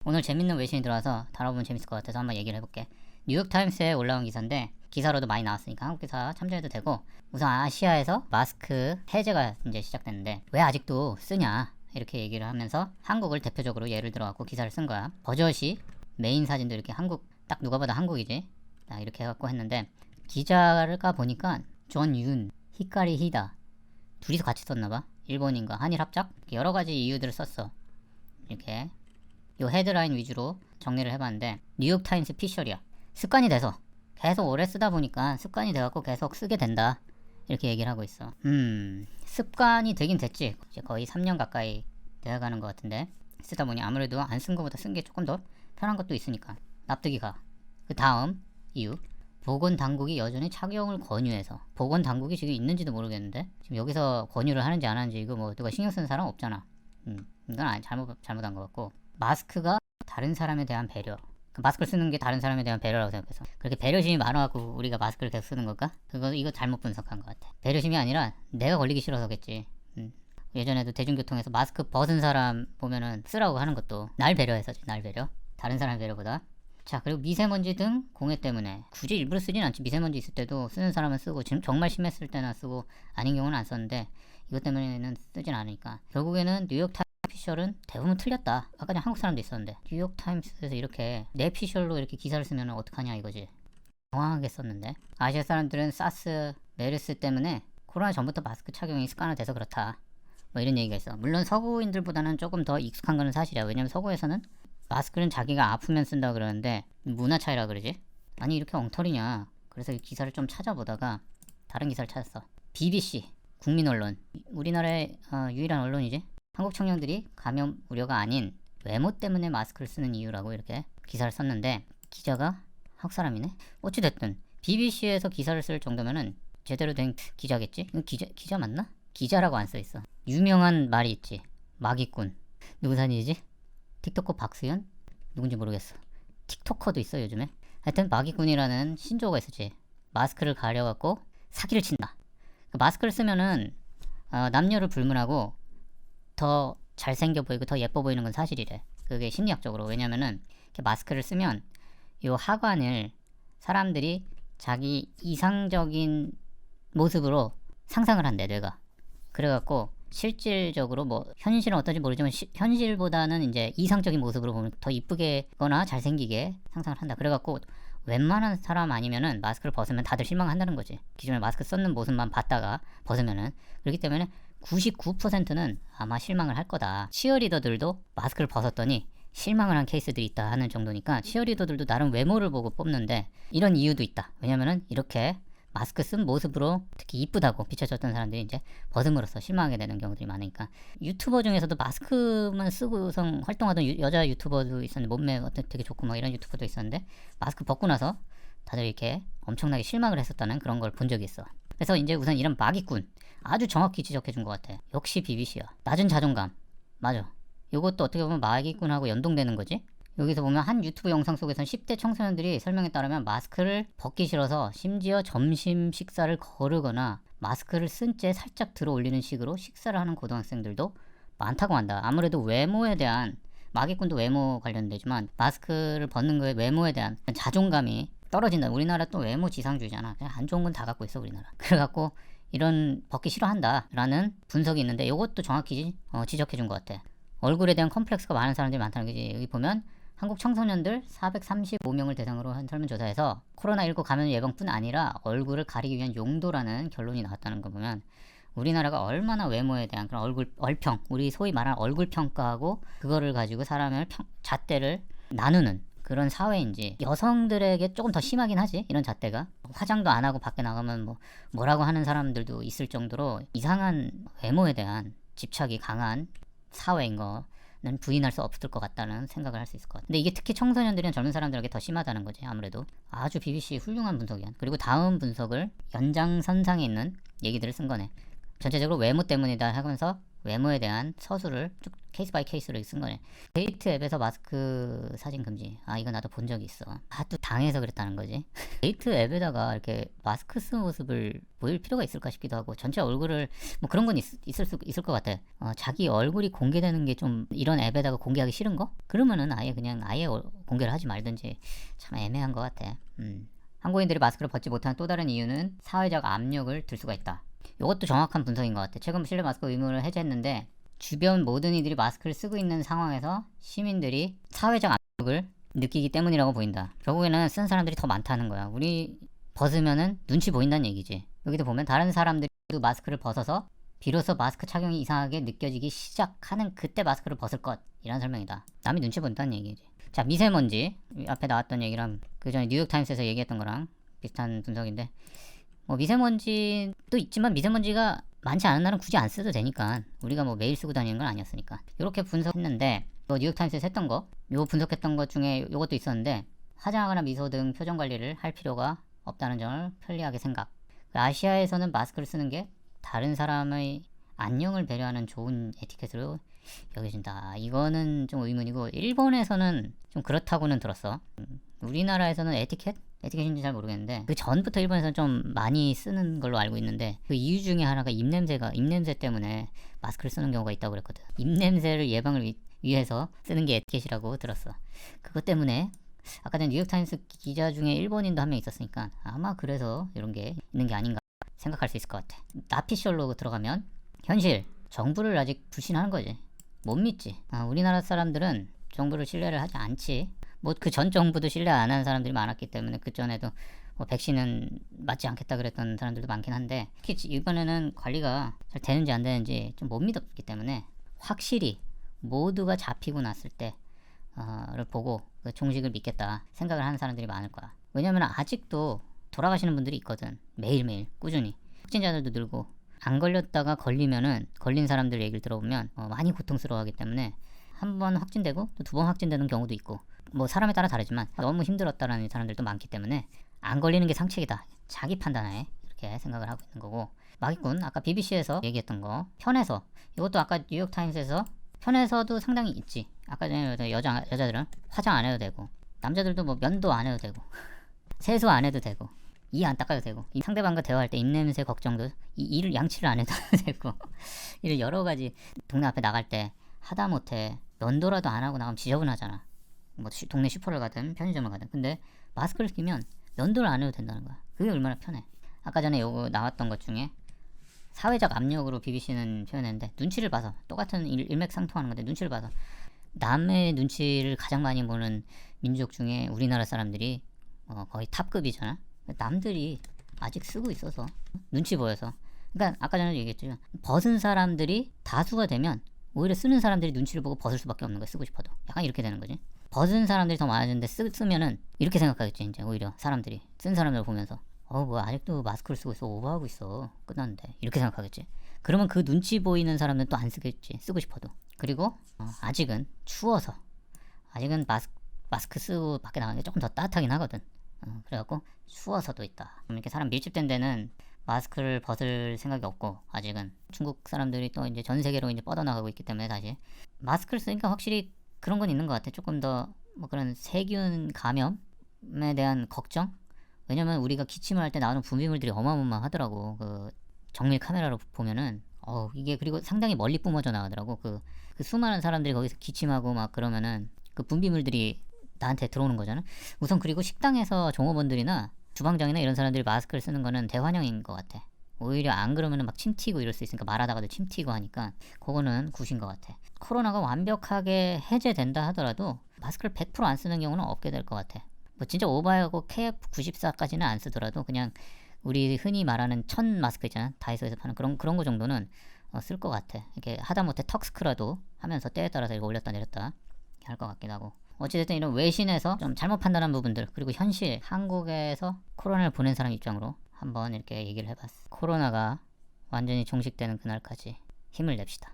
오늘 재밌는 외신이 들어와서 다뤄보면 재밌을 것 같아서 한번 얘기를 해볼게. 뉴욕타임스에 올라온 기사인데 기사로도 많이 나왔으니까 한국 기사 참조해도 되고, 우선 아시아에서 마스크 해제가 이제 시작됐는데 왜 아직도 쓰냐 이렇게 얘기를 하면서 한국을 대표적으로 예를 들어갖고 기사를 쓴 거야. 버젓이 메인 사진도 이렇게 한국, 딱 누가 봐도 한국이지, 딱 이렇게 해갖고 했는데, 기자가 보니까 존윤, 히카리 히다 둘이서 같이 썼나봐. 일본인과 한일 합작, 여러 가지 이유들을 썼어. 이렇게 요 헤드라인 위주로 정리를 해봤는데, 뉴욕타임스 피셜이야. 습관이 돼서 계속 오래 쓰다 보니까 습관이 돼갖고 계속 쓰게 된다 이렇게 얘기를 하고 있어. 습관이 되긴 됐지. 이제 거의 3년 가까이 되어가는 것 같은데, 쓰다 보니 아무래도 안 쓴 거보다 쓴 게 조금 더 편한 것도 있으니까 납득이 가. 그 다음 이유, 보건당국이 여전히 착용을 권유해서. 보건당국이 지금 있는지도 모르겠는데, 지금 여기서 권유를 하는지 안 하는지 이거 뭐 누가 신경 쓰는 사람 없잖아. 이건 잘못한 것 같고, 마스크가 다른 사람에 대한 배려, 마스크를 쓰는 게 다른 사람에 대한 배려라고 생각해서 그렇게 배려심이 많아갖고 우리가 마스크를 계속 쓰는 걸까? 이거 잘못 분석한 것 같아. 배려심이 아니라 내가 걸리기 싫어서겠지. 예전에도 대중교통에서 마스크 벗은 사람 보면은 쓰라고 하는 것도 날 배려해서지. 날 배려, 다른 사람 배려보다. 자, 그리고 미세먼지 등 공해 때문에 굳이 일부러 쓰진 않지. 미세먼지 있을 때도 쓰는 사람은 쓰고, 지금 정말 심했을 때나 쓰고, 아닌 경우는 안 썼는데 이것 때문에는 쓰진 않으니까. 결국에는 뉴욕타임스 피셜은 대부분 틀렸다. 아까 전에 한국 사람도 있었는데, 뉴욕타임스에서 이렇게 내 피셜로 이렇게 기사를 쓰면 어떡하냐 이거지. 정확하게 썼는데, 아시아 사람들은 사스, 메르스 때문에 코로나 전부터 마스크 착용이 습관화돼서 그렇다, 뭐 이런 얘기가 있어. 물론 서구인들보다는 조금 더 익숙한 거는 사실이야. 왜냐면 서구에서는 마스크는 자기가 아프면 쓴다 그러는데, 문화 차이라 그러지? 아니 이렇게 엉터리냐. 그래서 이 기사를 좀 찾아보다가 다른 기사를 찾았어. BBC, 국민 언론, 우리나라의 유일한 언론이지. 한국 청년들이 감염 우려가 아닌 외모 때문에 마스크를 쓰는 이유라고 이렇게 기사를 썼는데, 기자가 한국 사람이네? 어찌됐든 BBC에서 기사를 쓸 정도면은 제대로 된 기자겠지? 이거 기자 맞나? 기자라고 안 써있어. 유명한 말이 있지. 마기꾼. 누구 사진이지? 틱토커 박수현? 누군지 모르겠어. 틱토커도 있어 요즘에. 하여튼 마기꾼이라는 신조어가 있었지. 마스크를 가려갖고 사기를 친다. 마스크를 쓰면은 남녀를 불문하고 더 잘생겨 보이고 더 예뻐 보이는 건 사실이래. 그게 심리학적으로. 왜냐면은 이렇게 마스크를 쓰면 요 하관을 사람들이 자기 이상적인 모습으로 상상을 한대, 뇌가. 그래갖고 실질적으로 뭐 현실은 어떤지 모르지만 현실보다는 이제 이상적인 모습으로 보면 더 이쁘게거나 잘생기게 상상을 한다. 그래갖고 웬만한 사람 아니면은 마스크를 벗으면 다들 실망한다는 거지. 기존에 마스크 썼는 모습만 봤다가 벗으면은. 그렇기 때문에 99%는 아마 실망을 할 거다. 치어리더들도 마스크를 벗었더니 실망을 한 케이스들이 있다 하는 정도니까, 치어리더들도 나름 외모를 보고 뽑는데 이런 이유도 있다. 왜냐면은 이렇게 마스크 쓴 모습으로 특히 이쁘다고 비춰졌던 사람들이 이제 벗음으로써 실망하게 되는 경우들이 많으니까. 유튜버 중에서도 마스크만 쓰고선 활동하던 여자 유튜버도 있었는데, 몸매 되게 좋고 막 이런 유튜버도 있었는데, 마스크 벗고 나서 다들 이렇게 엄청나게 실망을 했었다는 그런 걸 본 적이 있어. 그래서 이제 우선 이런 마기꾼 아주 정확히 지적해준 것 같아. 역시 BBC야. 낮은 자존감. 맞아. 요것도 어떻게 보면 마기꾼하고 연동되는 거지. 여기서 보면 한 유튜브 영상 속에서는 10대 청소년들이 설명에 따르면 마스크를 벗기 싫어서 심지어 점심 식사를 거르거나 마스크를 쓴 채 살짝 들어 올리는 식으로 식사를 하는 고등학생들도 많다고 한다. 아무래도 외모에 대한, 마기꾼도 외모 관련되지만 마스크를 벗는 거에 외모에 대한 자존감이 떨어진다. 우리나라 또 외모 지상주의잖아. 그냥 안 좋은 건 다 갖고 있어 우리나라. 그래갖고 이런 벗기 싫어한다 라는 분석이 있는데, 이것도 정확히 지적해준 것 같아. 얼굴에 대한 컴플렉스가 많은 사람들이 많다는 거지. 여기 보면 한국 청소년들 435명을 대상으로 한 설문조사에서 코로나19 감염 예방뿐 아니라 얼굴을 가리기 위한 용도라는 결론이 나왔다는 거 보면, 우리나라가 얼마나 외모에 대한 그런 얼평, 우리 소위 말하는 얼굴 평가하고 그거를 가지고 사람을 잣대를 나누는 그런 사회인지. 여성들에게 조금 더 심하긴 하지, 이런 잣대가. 화장도 안 하고 밖에 나가면 뭐라고 하는 사람들도 있을 정도로 이상한 외모에 대한 집착이 강한 사회인 거는 부인할 수 없을 것 같다는 생각을 할 수 있을 것 같아. 근데 이게 특히 청소년들이나 젊은 사람들에게 더 심하다는 거지. 아무래도 아주 BBC 훌륭한 분석이야. 그리고 다음 분석을 연장선상에 있는 얘기들을 쓴 거네. 전체적으로 외모 때문이다 하면서 외모에 대한 서술을 쭉 케이스 바이 케이스로 쓴 거네. 데이트 앱에서 마스크 사진 금지. 아, 이거 나도 본 적이 있어. 아, 또 당해서 그랬다는 거지. 데이트 앱에다가 이렇게 마스크 쓴 모습을 보일 필요가 있을까 싶기도 하고, 전체 얼굴을 뭐 그런 건 있을 것 같아. 자기 얼굴이 공개되는 게 좀 이런 앱에다가 공개하기 싫은 거? 그러면은 아예 그냥 아예 공개를 하지 말든지. 참 애매한 것 같아. 한국인들이 마스크를 벗지 못한 또 다른 이유는 사회적 압력을 들 수가 있다. 이것도 정확한 분석인 것 같아. 최근 실내 마스크 의무를 해제했는데 주변 모든 이들이 마스크를 쓰고 있는 상황에서 시민들이 사회적 압력을 느끼기 때문이라고 보인다. 결국에는 쓴 사람들이 더 많다는 거야. 우리 벗으면은 눈치 보인다는 얘기지. 여기도 보면 다른 사람들이 마스크를 벗어서 비로소 마스크 착용이 이상하게 느껴지기 시작하는 그때 마스크를 벗을 것, 이란 설명이다. 남이 눈치 본다는 얘기지. 자, 미세먼지. 앞에 나왔던 얘기랑 그 전에 뉴욕타임스에서 얘기했던 거랑 비슷한 분석인데, 뭐 미세먼지도 있지만 미세먼지가 많지 않은 날은 굳이 안 써도 되니까, 우리가 뭐 매일 쓰고 다니는 건 아니었으니까 이렇게 분석했는데, 뉴욕타임스에서 했던 거, 요 분석했던 것 중에 요것도 있었는데, 화장하거나 미소 등 표정 관리를 할 필요가 없다는 점을 편리하게 생각. 아시아에서는 마스크를 쓰는 게 다른 사람의 안녕을 배려하는 좋은 에티켓으로 여겨진다. 이거는 좀 의문이고, 일본에서는 좀 그렇다고는 들었어. 우리나라에서는 에티켓인지 잘 모르겠는데, 그 전부터 일본에서는 좀 많이 쓰는 걸로 알고 있는데, 그 이유 중에 하나가 입냄새 때문에 마스크를 쓰는 경우가 있다고 그랬거든. 입냄새를 예방을 위해서 쓰는 게 에티켓이라고 들었어. 그것 때문에 아까 전 뉴욕타임스 기자 중에 일본인도 한 명 있었으니까 아마 그래서 이런 게 있는 게 아닌가 생각할 수 있을 것 같아. 나피셜로 들어가면 현실, 정부를 아직 불신하는 거지. 못 믿지. 우리나라 사람들은 정부를 신뢰를 하지 않지. 뭐 그 전 정부도 신뢰 안 하는 사람들이 많았기 때문에, 그 전에도 뭐 백신은 맞지 않겠다 그랬던 사람들도 많긴 한데, 특히 이번에는 관리가 잘 되는지 안 되는지 좀 못 믿었기 때문에, 확실히 모두가 잡히고 났을 때를 보고 그 종식을 믿겠다 생각을 하는 사람들이 많을 거야. 왜냐면 아직도 돌아가시는 분들이 있거든. 매일매일 꾸준히 확진자들도 늘고, 안 걸렸다가 걸리면은, 걸린 사람들 얘기를 들어보면 많이 고통스러워하기 때문에 한 번 확진되고 또 두 번 확진되는 경우도 있고, 뭐 사람에 따라 다르지만 너무 힘들었다라는 사람들도 많기 때문에 안 걸리는 게 상책이다, 자기 판단하에 이렇게 생각을 하고 있는 거고. 마기꾼, 아까 BBC에서 얘기했던 거, 편에서, 이것도 아까 뉴욕타임스에서 편에서도 상당히 있지. 아까 전에 여자들은 화장 안 해도 되고, 남자들도 뭐 면도 안 해도 되고 세수 안 해도 되고, 이 안 닦아도 되고, 이 상대방과 대화할 때 입냄새 걱정도 이를 양치를 안 해도 되고, 이런 여러 가지. 동네 앞에 나갈 때 하다못해 면도라도 안 하고 나가면 지저분하잖아. 뭐 동네 슈퍼를 가든 편의점을 가든. 근데 마스크를 끼면 면도를 안 해도 된다는 거야. 그게 얼마나 편해. 아까 전에 요거 나왔던 것 중에 사회적 압력으로 BBC는 표현했는데, 눈치를 봐서, 똑같은 일맥상통하는 건데 눈치를 봐서, 남의 눈치를 가장 많이 보는 민족 중에 우리나라 사람들이 거의 탑급이잖아. 남들이 아직 쓰고 있어서 눈치 보여서. 그러니까 아까 전에 얘기했죠. 벗은 사람들이 다수가 되면 오히려 쓰는 사람들이 눈치를 보고 벗을 수밖에 없는 거야. 쓰고 싶어도. 약간 이렇게 되는 거지. 벗은 사람들이 더 많아지는데 쓰면은 이렇게 생각하겠지. 이제 오히려 사람들이 쓴 사람들 보면서 뭐 아직도 마스크를 쓰고 있어, 오버하고 있어, 끝났는데, 이렇게 생각하겠지. 그러면 그 눈치 보이는 사람들은 또 안 쓰겠지, 쓰고 싶어도. 그리고 아직은 추워서, 아직은 마스크 쓰고 밖에 나가는 게 조금 더 따뜻하긴 하거든. 그래갖고 추워서도 있다. 이렇게 사람 밀집된 데는 마스크를 벗을 생각이 없고, 아직은 중국 사람들이 또 이제 전 세계로 이제 뻗어나가고 있기 때문에 다시 마스크를 쓰니까 확실히 그런 건 있는 것 같아. 조금 더 뭐 그런 세균 감염에 대한 걱정. 왜냐면 우리가 기침을 할 때 나오는 분비물들이 어마어마하더라고. 그 정밀 카메라로 보면은 이게, 그리고 상당히 멀리 뿜어져 나가더라고. 그 수많은 사람들이 거기서 기침하고 막 그러면은 그 분비물들이 나한테 들어오는 거잖아. 우선 그리고 식당에서 종업원들이나 주방장이나 이런 사람들이 마스크를 쓰는 거는 대환영인 것 같아. 오히려 안 그러면은 막 침 튀고 이럴 수 있으니까, 말하다가도 침 튀고 하니까 그거는 굿인 것 같아. 코로나가 완벽하게 해제된다 하더라도 마스크를 100% 안 쓰는 경우는 없게 될 것 같아. 뭐 진짜 오버하고 KF94까지는 안 쓰더라도 그냥 우리 흔히 말하는 천 마스크 있잖아. 다이소에서 파는 그런 거 정도는 쓸 것 같아. 이렇게 하다못해 턱스크라도 하면서 때에 따라서 이거 올렸다 내렸다 할 것 같기도 하고. 어찌됐든 이런 외신에서 좀 잘못 판단한 부분들, 그리고 현실, 한국에서 코로나를 보낸 사람 입장으로 한번 이렇게 얘기를 해봤어. 코로나가 완전히 종식되는 그날까지 힘을 냅시다.